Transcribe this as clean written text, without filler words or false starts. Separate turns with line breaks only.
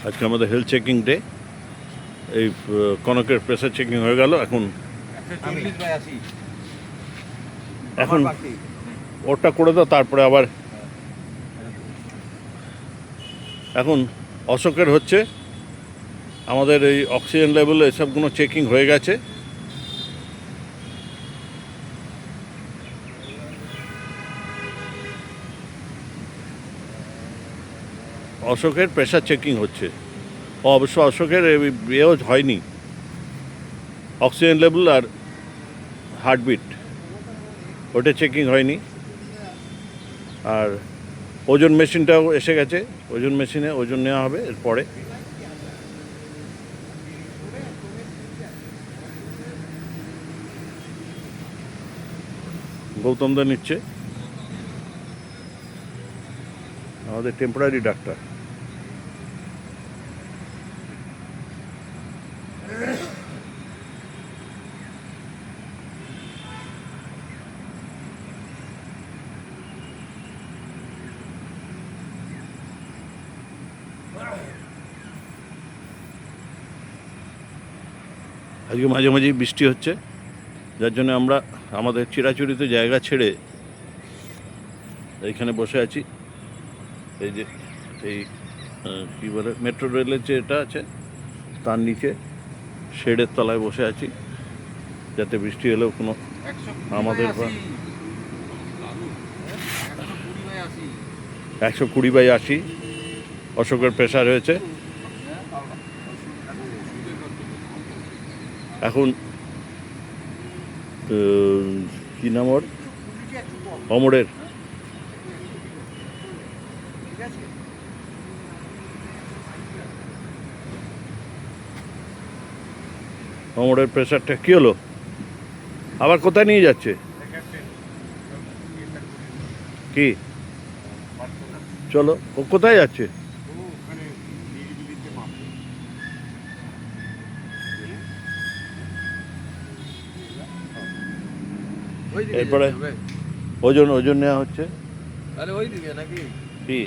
আজকে আমাদের health checking day. এই কনকের প্রেসার চেকিং হয়ে গেল। এখন এখন ওটা করে দাও, তারপরে আবার এখন অশোকের হচ্ছে। আমাদের এই অক্সিজেন লেভেল এসবগুলো চেকিং হয়ে গেছে। অশোকের প্রেশার চেকিং হচ্ছে। অবশ্য অশোকের এও হয়নি, অক্সিজেন লেভেল আর হার্টবিট ওটা চেকিং হয়নি। আর ওজন মেশিনটাও এসে গেছে, ওজন মেশিনে ওজন নেওয়া হবে এরপরে। গৌতমদা নিচ্ছে, আমাদের টেম্পোরারি ডাক্তার। আজকে মাঝে মাঝেই বৃষ্টি হচ্ছে, যার জন্য আমরা আমাদের চিরাচরিত জায়গা ছেড়ে এইখানে বসে আছি। এই যে এই কী বলে মেট্রো রেলের যে এটা আছে তার নিচে শেডের তলায় বসে আছি, যাতে বৃষ্টি এলেও কোনো আমাদের 120/80 অশোকের প্রেশার হয়েছে। এখন কী নাম ওর, অমরের অমরের প্রেশারটা কী হলো, আবার কোথায় নিয়ে যাচ্ছে? কি চলো, ও কোথায় যাচ্ছে? এরপরে ওজন নেওয়া হচ্ছে। কি